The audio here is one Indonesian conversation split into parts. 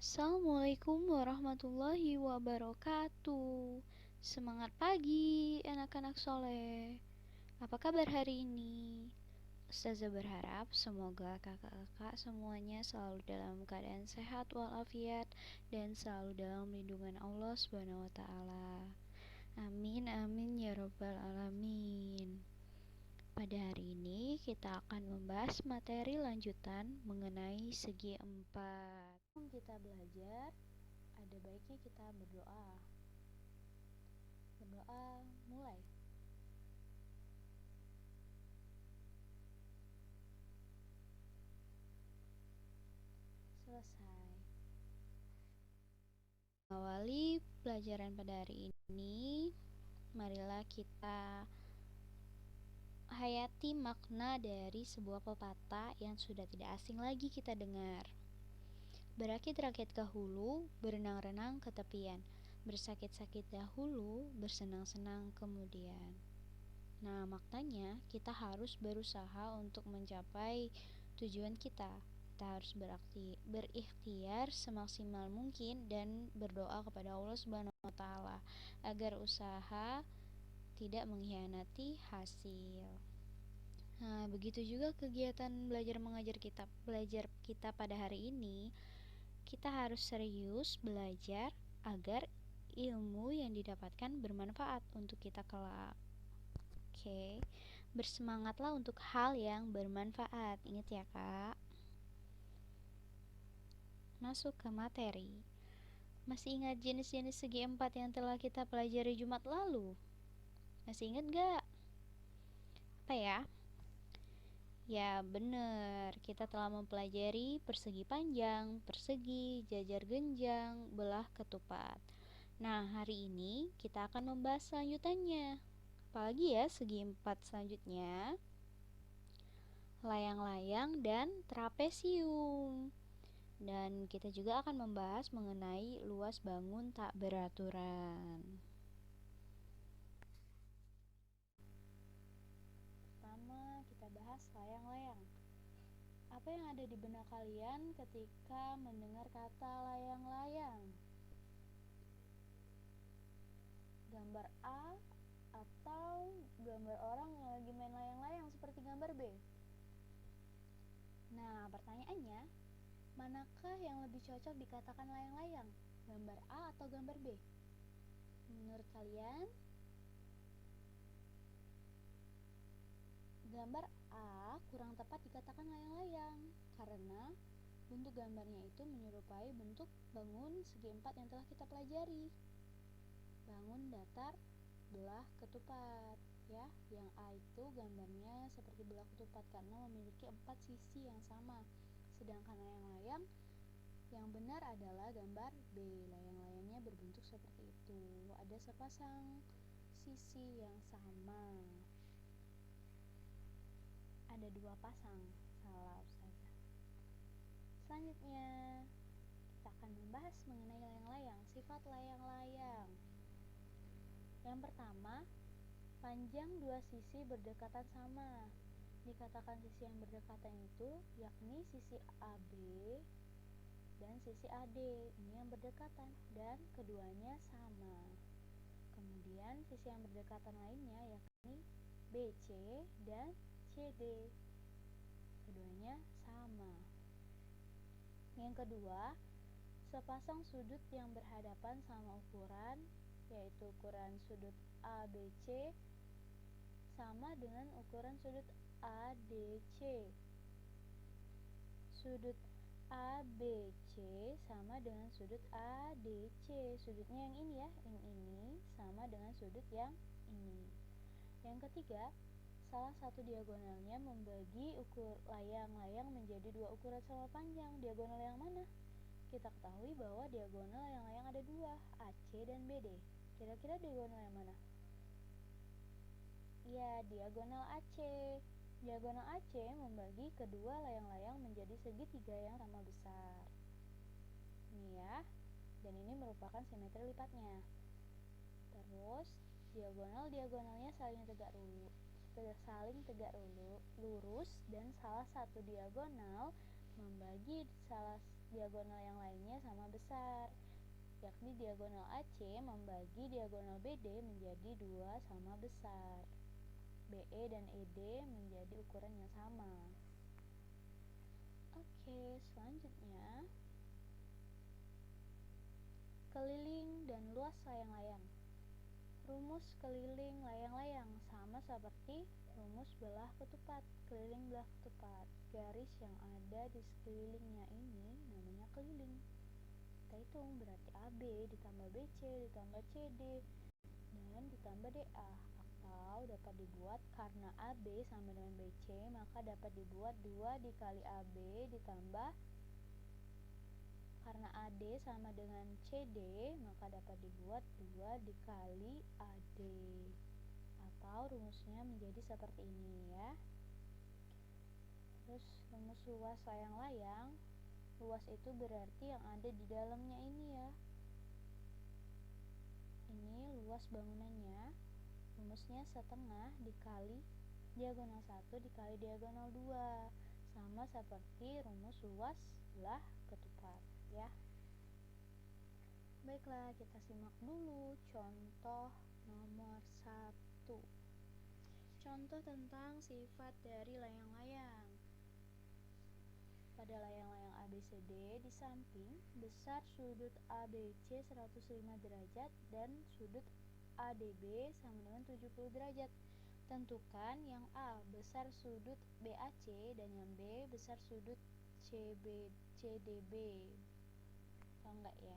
Assalamualaikum warahmatullahi wabarakatuh. Semangat pagi anak-anak soleh. Apa kabar hari ini? Ustazah berharap semoga kakak-kakak semuanya selalu dalam keadaan sehat walafiat dan selalu dalam lindungan Allah Subhanahu wa taala. Amin amin ya rabbal alamin. Pada hari ini kita akan membahas materi lanjutan mengenai segi empat. Sebelum kita belajar, ada baiknya kita berdoa. Berdoa mulai. Selesai. Awali pelajaran pada hari ini, marilah kita hayati makna dari sebuah pepatah yang sudah tidak asing lagi kita dengar. Berakit-rakit ke hulu, berenang-renang ke tepian. Bersakit-sakit dahulu, bersenang-senang kemudian. Nah, maknanya kita harus berusaha untuk mencapai tujuan kita. Kita harus berikhtiar semaksimal mungkin dan berdoa kepada Allah Subhanahu wa taala agar usaha tidak mengkhianati hasil. Nah, begitu juga kegiatan belajar mengajar kita pada hari ini. Kita harus serius belajar agar ilmu yang didapatkan bermanfaat untuk kita kelak. Oke, bersemangatlah untuk hal yang bermanfaat. Ingat ya, Kak. Masuk ke materi. Masih ingat jenis-jenis segi empat yang telah kita pelajari Jumat lalu? Masih ingat gak? Apa ya? Ya, benar. Kita telah mempelajari persegi panjang, persegi, jajar genjang, belah ketupat. Nah, hari ini kita akan membahas selanjutannya. Apalagi ya segi empat selanjutnya? Layang-layang dan trapesium. Dan kita juga akan membahas mengenai luas bangun tak beraturan. Pertama, kita bahas layang-layang. Apa yang ada di benak kalian ketika mendengar kata layang-layang? Gambar A atau gambar orang yang lagi main layang-layang seperti gambar B? Nah, pertanyaannya, manakah yang lebih cocok dikatakan layang-layang? Gambar A atau gambar B? Menurut kalian? Gambar A kurang tepat dikatakan layang-layang karena bentuk gambarnya itu menyerupai bentuk bangun segi empat yang telah kita pelajari. Bangun datar belah ketupat, ya. Yang A itu gambarnya seperti belah ketupat karena memiliki 4 sisi yang sama. Sedangkan layang-layang yang benar adalah gambar B. Layang-layangnya berbentuk seperti itu. Ada sepasang sisi yang sama. Ada 2 pasang. Salah Ustazah. Selanjutnya, kita akan membahas mengenai layang-layang. Sifat layang-layang. Yang pertama, panjang dua sisi berdekatan sama. Dikatakan sisi yang berdekatan itu yakni sisi AB dan sisi AD. Ini yang berdekatan dan keduanya sama. Kemudian sisi yang berdekatan lainnya yakni BC dan CD. Keduanya sama. Yang kedua, sepasang sudut yang berhadapan sama ukuran, yaitu ukuran sudut ABC sama dengan ukuran sudut ADC. Sudut ABC sama dengan sudut ADC. Sudutnya yang ini ya, yang ini sama dengan sudut yang ini. Yang ketiga, salah satu diagonalnya membagi layang-layang menjadi 2 ukuran sama panjang. Diagonal yang mana? Kita ketahui bahwa diagonal layang-layang ada 2, AC dan BD. Kira-kira diagonal yang mana? Ya, diagonal AC. Diagonal AC membagi kedua layang-layang menjadi segitiga yang sama besar. Ini ya. Dan ini merupakan simetri lipatnya. Terus, diagonalnya saling tegak lurus dan salah satu diagonal membagi diagonal yang lainnya sama besar, yakni diagonal AC membagi diagonal BD menjadi 2 sama besar. BE dan ED menjadi ukuran yang sama. Oke, selanjutnya keliling dan luas layang-layang. Rumus keliling layang-layang sama seperti rumus belah ketupat. Keliling belah ketupat, garis yang ada di sekelilingnya ini namanya keliling. Kita hitung, berarti AB ditambah BC ditambah CD dan ditambah DA, atau dapat dibuat karena AB sama dengan BC maka dapat dibuat 2 dikali AB ditambah karena AD sama dengan CD maka dapat dibuat 2 dikali AD, atau rumusnya menjadi seperti ini ya. Terus rumus luas layang-layang, luas itu berarti yang ada di dalamnya ini ya. Ini luas bangunannya, rumusnya setengah dikali diagonal 1 dikali diagonal 2, sama seperti rumus luas belah ketupat ya. Baiklah, kita simak dulu contoh nomor 1. Contoh tentang sifat dari layang-layang. Pada layang-layang ABCD, di samping besar sudut ABC 105 derajat dan sudut ADB sama dengan 70 derajat. Tentukan yang A besar sudut BAC dan yang B besar sudut CDB. Tahu enggak ya?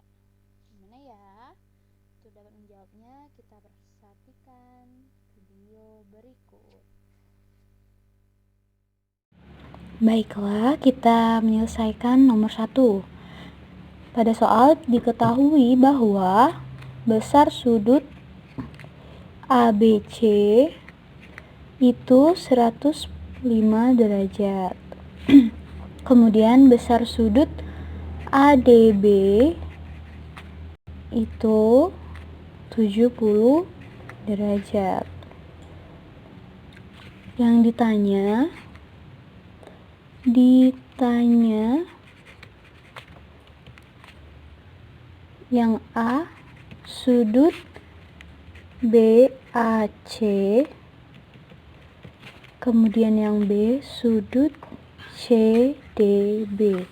Gimana ya? Untuk dapat menjawabnya, kita perhatikan video berikut. Baiklah, kita menyelesaikan nomor 1. Pada soal diketahui bahwa besar sudut ABC itu 105 derajat. Kemudian besar sudut ADB itu 70 derajat. Yang ditanya yang A sudut BAC, kemudian yang B sudut CDB.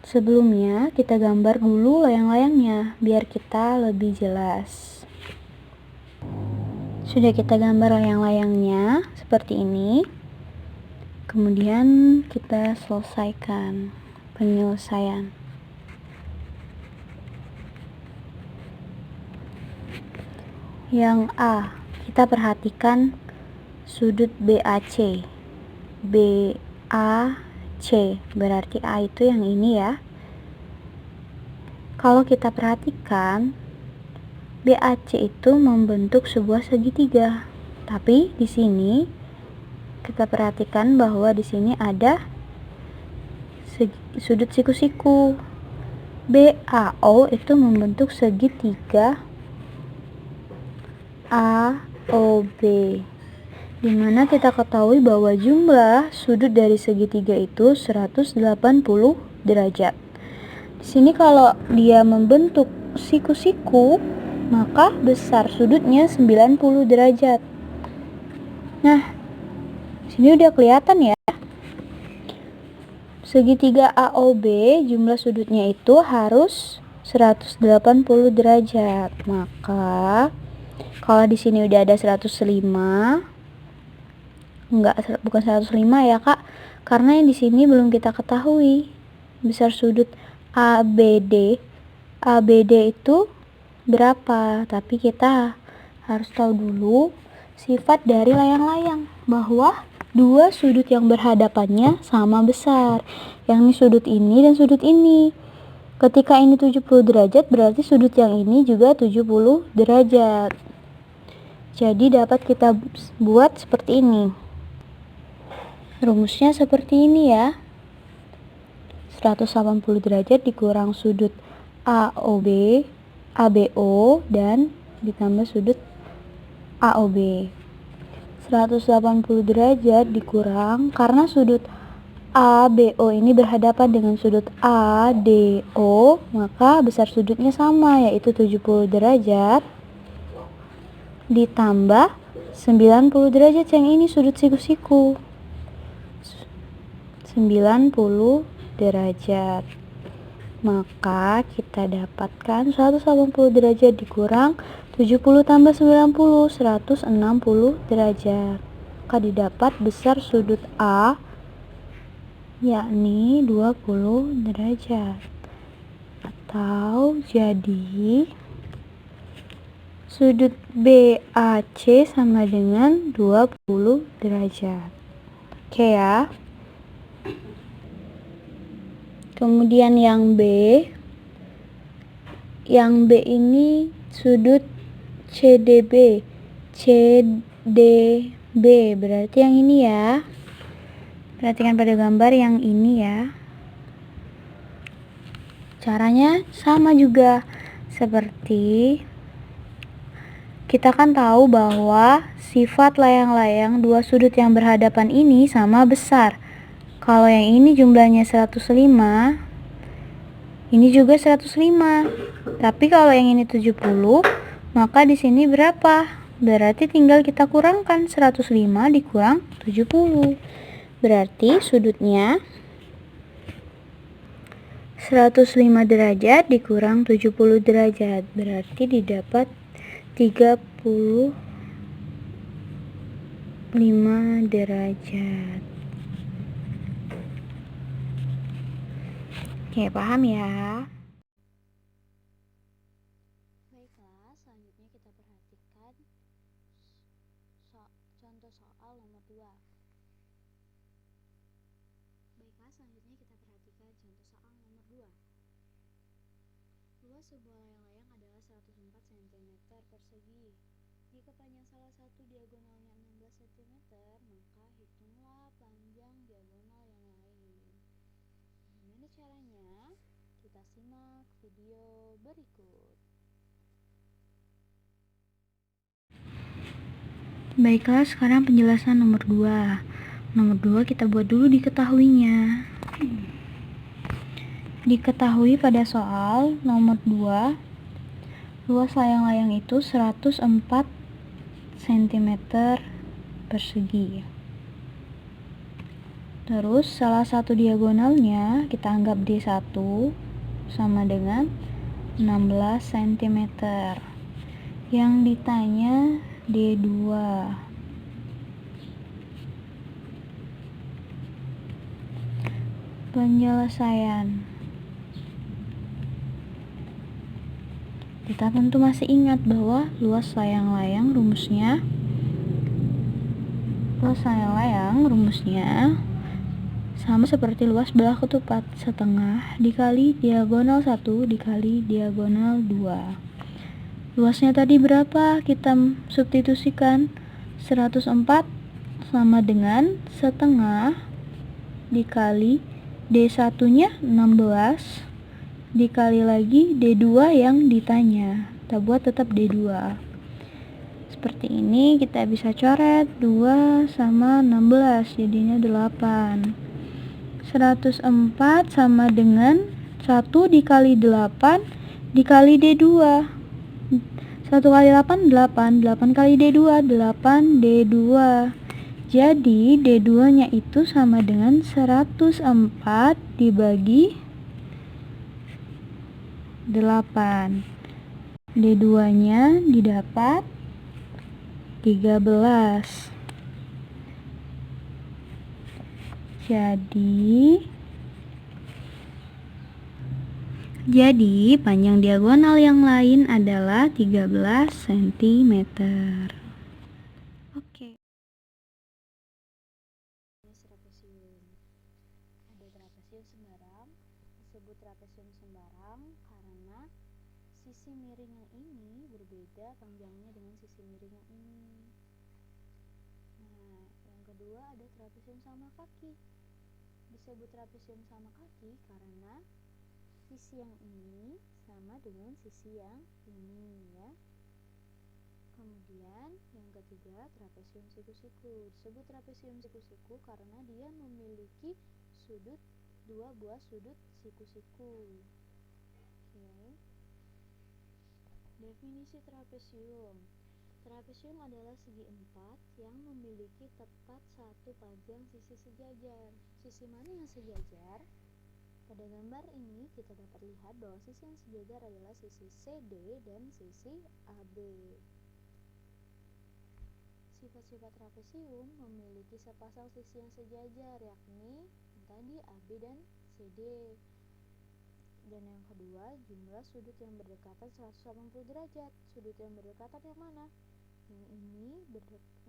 Sebelumnya kita gambar dulu layang-layangnya biar kita lebih jelas. Sudah kita gambar layang-layangnya seperti ini. Kemudian kita selesaikan penyelesaian. Yang A, kita perhatikan sudut BAC. BAC berarti A itu yang ini ya. Kalau kita perhatikan, BAC itu membentuk sebuah segitiga. Tapi di sini kita perhatikan bahwa di sini ada sudut siku-siku. BAO itu membentuk segitiga AOB, dimana kita ketahui bahwa jumlah sudut dari segitiga itu 180 derajat. Di sini kalau dia membentuk siku-siku, maka besar sudutnya 90 derajat. Nah, sini udah kelihatan ya. Segitiga AOB jumlah sudutnya itu harus 180 derajat. Maka kalau di sini udah ada 105, bukan 105 ya Kak, karena yang di sini belum kita ketahui besar sudut ABD. ABD itu berapa? Tapi kita harus tahu dulu sifat dari layang-layang, bahwa dua sudut yang berhadapannya sama besar, yakni sudut ini dan sudut ini. Ketika ini 70 derajat, berarti sudut yang ini juga 70 derajat. Jadi dapat kita buat seperti ini. Rumusnya seperti ini ya. 180 derajat dikurang sudut AOB, ABO, dan ditambah sudut AOB. 180 derajat dikurang, karena sudut ABO ini berhadapan dengan sudut ADO, maka besar sudutnya sama, yaitu 70 derajat ditambah 90 derajat yang ini sudut siku-siku. 90 derajat. Maka kita dapatkan 180 derajat dikurang 70 tambah 90, 160 derajat. Maka didapat besar sudut A yakni 20 derajat. Atau jadi sudut BAC sama dengan 20 derajat. Oke ya. Kemudian yang B. Yang B ini sudut CDB. CDB berarti yang ini ya. Perhatikan pada gambar yang ini ya. Caranya sama juga. Seperti kita kan tahu bahwa sifat layang-layang dua sudut yang berhadapan ini sama besar. Kalau yang ini jumlahnya 105, ini juga 105. Tapi kalau yang ini 70, maka di sini berapa? Berarti tinggal kita kurangkan 105 dikurang 70. Berarti sudutnya 105 derajat dikurang 70 derajat. Berarti didapat 35 derajat. Oke, paham ya? Baiklah, selanjutnya kita perhatikan contoh soal nomor 2. Baiklah, selanjutnya kita perhatikan contoh soal nomor 2. Luas sebuah layang-layang adalah 104 cm persegi. Jika panjang salah satu diagonalnya 16 cm, maka hitunglah panjang diagonal yang lain. Gimana caranya? Kita simak video berikut. Baiklah, sekarang penjelasan nomor 2. Nomor 2 kita buat dulu diketahuinya. Diketahui pada soal nomor 2, luas layang-layang itu 104 cm persegi. Terus salah satu diagonalnya kita anggap D1 sama dengan 16 cm. Yang ditanya D2. Penyelesaian. Kita tentu masih ingat bahwa luas layang-layang rumusnya sama seperti luas belah ketupat, setengah dikali diagonal 1 dikali diagonal 2. Luasnya tadi berapa? Kita substitusikan 104 sama dengan setengah dikali D1 nya 16 dikali lagi D2 yang ditanya. Kita buat tetap D2. Seperti ini kita bisa coret 2 sama 16 jadinya 8. 104 sama dengan 1 dikali 8 dikali D2. 1 kali 8, 8. 8 kali D2, 8 D2. Jadi D2 nya itu sama dengan 104 dibagi 8. D2 nya didapat 13. Jadi panjang diagonal yang lain adalah 13 cm. Oke. Trapesium. Ada trapesium sembarang. Disebut trapesium sembarang karena sisi miring yang ini berbeda panjangnya dengan sisi miring yang ini. Nah, yang kedua ada trapesium sama kaki. Disebut trapesium sama kaki karena sisi yang ini sama dengan sisi yang ini ya. Kemudian yang ketiga, trapesium siku-siku. Disebut trapesium siku-siku karena dia memiliki dua buah sudut siku-siku. Oke. Definisi trapesium. Trapesium adalah segi empat yang memiliki tepat satu panjang sisi sejajar. Sisi mana yang sejajar? Pada gambar ini kita dapat lihat bahwa sisi yang sejajar adalah sisi CD dan sisi AB. Sifat-sifat trapesium memiliki sepasang sisi yang sejajar, yakni tadi AB dan CD. Dan yang kedua, jumlah sudut yang berdekatan 180 derajat. Sudut yang berdekatan yang mana? Yang ini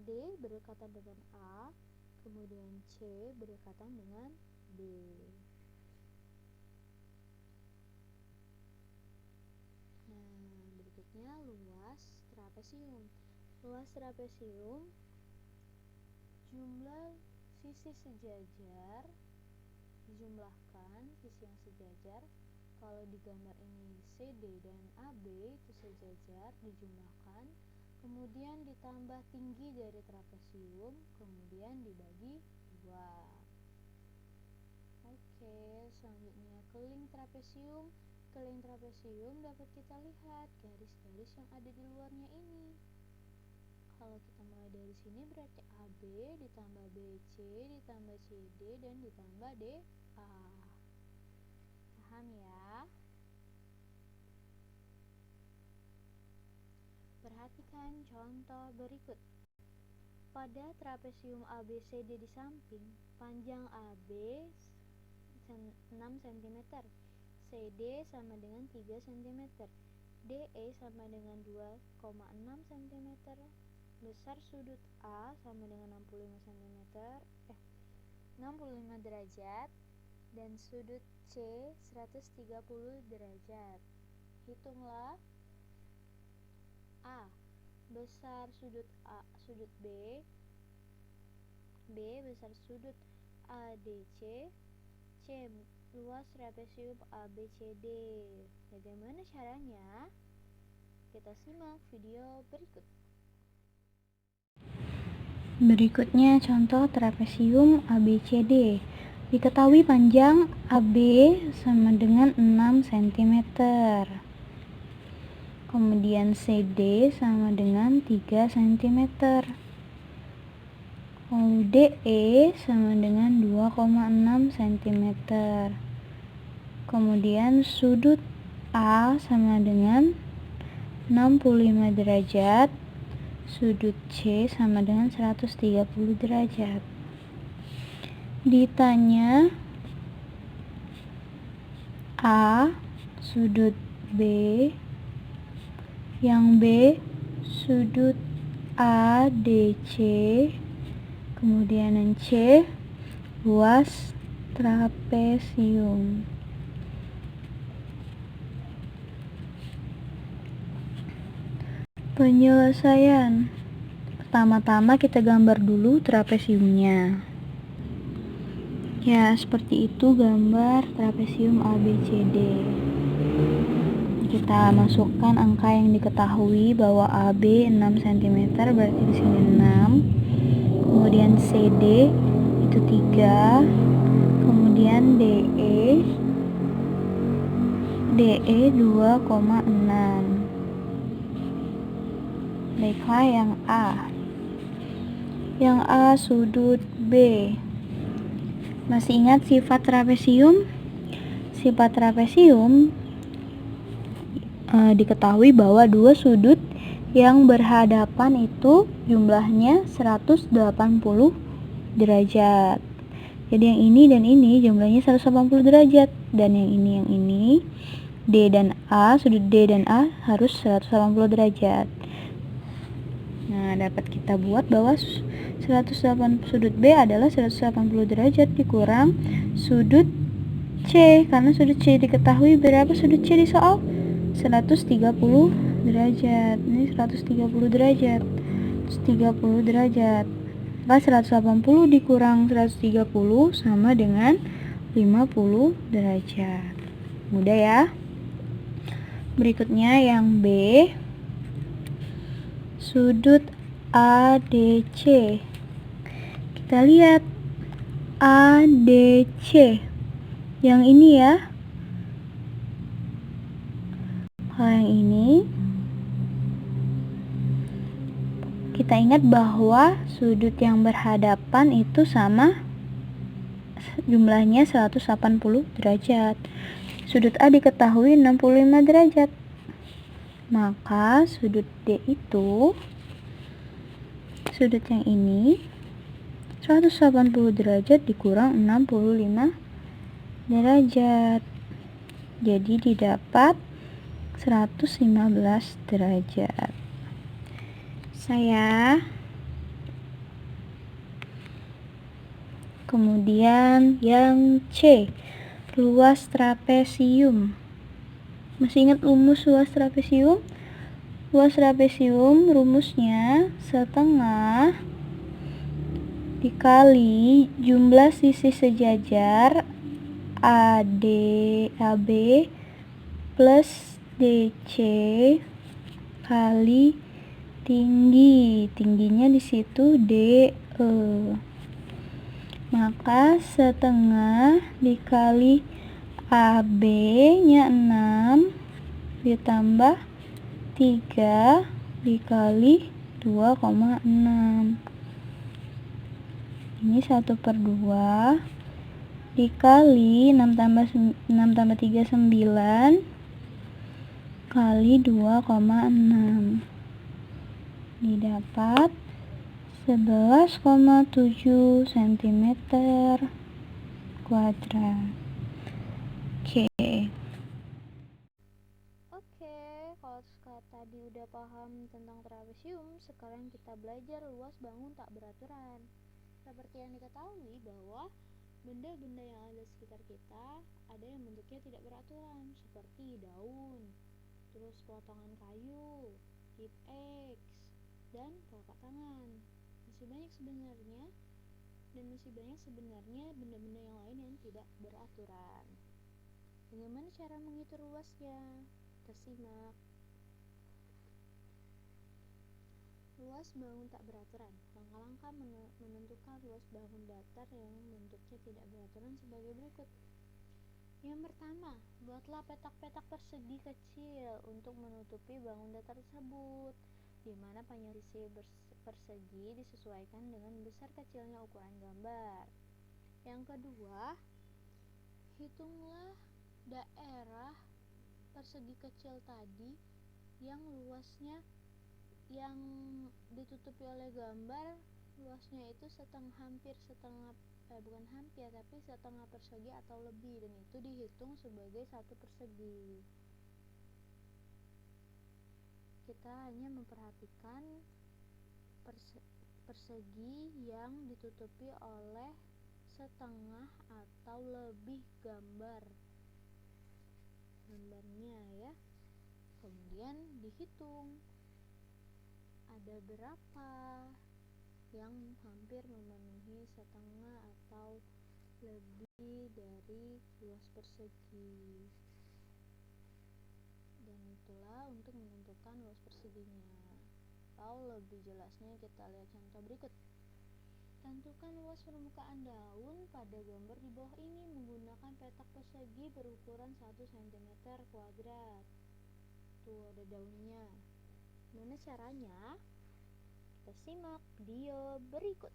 D berdekatan dengan A, kemudian C berdekatan dengan B. Nah, berikutnya luas trapesium. Luas trapesium, jumlah sisi sejajar dijumlahkan, sisi yang sejajar. Kalau di gambar ini CD dan AB itu sejajar, dijumlahkan, kemudian ditambah tinggi dari trapesium, kemudian dibagi 2. Oke, selanjutnya keling trapesium. Keling trapesium dapat kita lihat garis-garis yang ada di luarnya ini. Kalau kita mulai dari sini berarti AB ditambah BC ditambah CD dan ditambah DA. Paham ya? Perhatikan contoh berikut. Pada trapesium ABCD di samping, panjang AB 6 cm, CD sama dengan 3 cm, DE sama dengan 2,6 cm, besar sudut A sama dengan 65 derajat, dan sudut C 130 derajat. Hitunglah. A. Besar sudut B besar sudut ADC. C. Luas trapesium ABCD. Bagaimana caranya? Kita simak video berikut. Berikutnya contoh trapesium ABCD. Diketahui panjang AB sama dengan 6 cm. Kemudian CD sama dengan 3 cm. Lalu DE sama dengan 2,6 cm. Kemudian sudut A sama dengan 65 derajat. Sudut C sama dengan 130 derajat. Ditanya A sudut B, yang B sudut ADC, kemudian yang C luas trapesium. Penyelesaian. Pertama-tama kita gambar dulu trapesiumnya. Ya, seperti itu gambar trapesium ABCD. Kita masukkan angka yang diketahui bahwa AB 6 cm, berarti di sini 6. Kemudian CD itu 3. Kemudian DE 2,6. Baiklah, yang A. Yang A sudut B. Masih ingat sifat trapesium? Sifat trapesium diketahui bahwa dua sudut yang berhadapan itu jumlahnya 180 derajat. Jadi yang ini dan ini jumlahnya 180 derajat, dan yang ini D dan A, sudut D dan A harus 180 derajat. Nah, dapat kita buat bahwa 180 sudut B adalah 180 derajat dikurang sudut C, karena sudut C diketahui berapa sudut C di soal? 130 derajat. Ini 130 derajat. 130 derajat. Maka 180 dikurang 130 sama dengan 50 derajat. Mudah ya. Berikutnya yang B. sudut ADC. Kita lihat ADC yang ini ya. Kalau yang ini kita ingat bahwa sudut yang berhadapan itu sama jumlahnya 180 derajat. Sudut A diketahui 65 derajat. Maka sudut D itu, sudut yang ini 180 derajat dikurang 65 derajat. Jadi didapat 115 derajat. Kemudian yang C, luas trapesium. Masih ingat rumus luas trapesium? Luas trapesium rumusnya setengah dikali jumlah sisi sejajar AB plus DC kali tingginya di situ DE. Maka setengah dikali AB nya 6 ditambah 3 dikali 2,6. Ini 1/2 dikali 6 tambah 3 9 kali 2,6. Didapat 11,7 cm kuadrat. Oke, kalau tadi udah paham tentang trapesium, sekarang kita belajar luas bangun tak beraturan. Seperti yang diketahui bahwa benda-benda yang ada di sekitar kita ada yang bentuknya tidak beraturan, seperti daun, terus potongan kayu, tip X, dan telapak tangan. Masih banyak sebenarnya benda-benda yang lain yang tidak beraturan. Bagaimana cara menghitung luasnya? Kita simak. Luas bangun tak beraturan. Langkah-langkah menentukan luas bangun datar yang bentuknya tidak beraturan sebagai berikut. Yang pertama, buatlah petak-petak persegi kecil untuk menutupi bangun datar tersebut, di mana panjang sisi persegi disesuaikan dengan besar kecilnya ukuran gambar. Yang kedua, hitunglah daerah persegi kecil tadi yang luasnya yang ditutupi oleh gambar, luasnya itu setengah persegi atau lebih, dan itu dihitung sebagai 1 persegi. Kita hanya memperhatikan persegi yang ditutupi oleh setengah atau lebih gambarnya ya. Kemudian dihitung ada berapa yang hampir memenuhi setengah atau lebih dari luas persegi, dan itulah untuk menentukan luas perseginya. Atau lebih jelasnya kita lihat contoh berikut. Tentukan luas permukaan daun pada gambar di bawah ini menggunakan petak persegi berukuran 1 cm kuadrat. Tuh ada daunnya. Gimana caranya? Kita simak video berikut.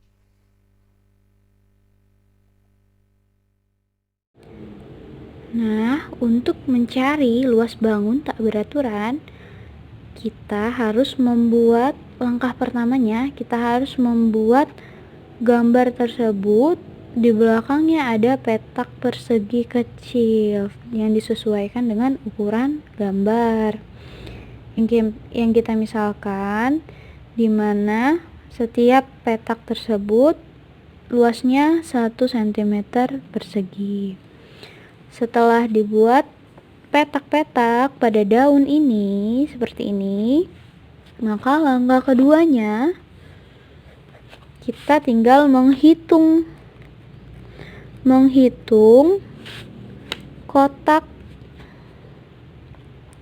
Nah, untuk mencari luas bangun tak beraturan, kita harus membuat langkah pertamanya, kita harus membuat gambar tersebut. Di belakangnya ada petak persegi kecil yang disesuaikan dengan ukuran gambar yang kita misalkan, di mana setiap petak tersebut luasnya 1 cm persegi. Setelah dibuat petak-petak pada daun ini seperti ini, maka langkah keduanya kita tinggal menghitung kotak,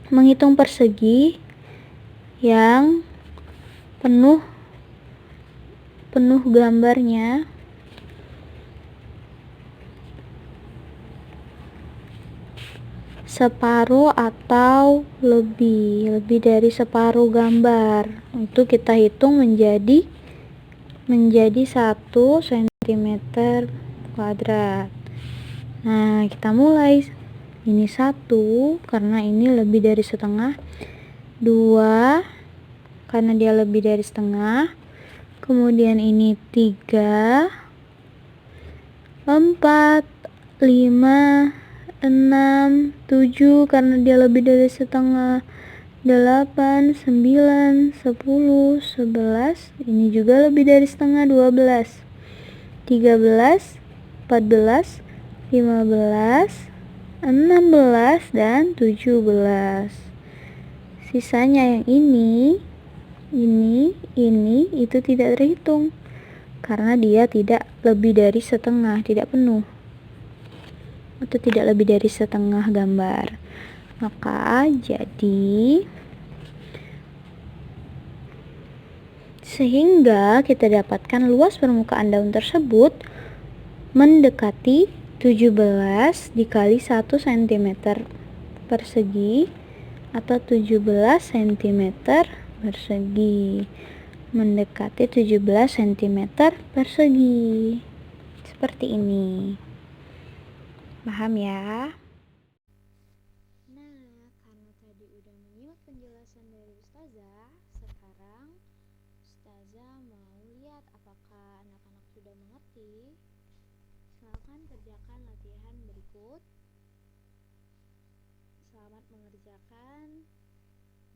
menghitung persegi yang penuh gambarnya. Separuh atau lebih dari separuh gambar. Itu kita hitung menjadi 1 cm kuadrat. Nah, kita mulai. Ini 1 karena ini lebih dari setengah. 2 karena dia lebih dari setengah. Kemudian ini 3, 4, 5, 6, 7 karena dia lebih dari setengah. 8, 9, 10, 11, ini juga lebih dari setengah. 12, 13, 14, 15, 16, dan 17. Sisanya yang ini itu tidak terhitung karena dia tidak lebih dari setengah, tidak penuh, atau tidak lebih dari setengah gambar. Maka jadi sehingga kita dapatkan luas permukaan daun tersebut mendekati 17 dikali 1 cm persegi atau 17 cm persegi, mendekati 17 cm persegi. Seperti ini. Paham ya? Nah, karena tadi udah menyimak penjelasan dari Ustazah, sekarang Ustazah mau lihat apakah anak-anak sudah mengerti. Silakan kerjakan latihan berikut. Selamat mengerjakan.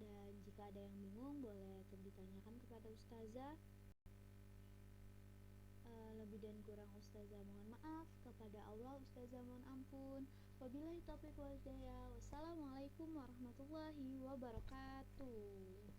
Dan jika ada yang bingung boleh ditanyakan kepada Ustazah. Lebih dan kurang Ustazah mohon maaf. Kepada Allah Ustazah mohon ampun. Wabillahi taufiq wal hidayah. Wassalamualaikum warahmatullahi wabarakatuh.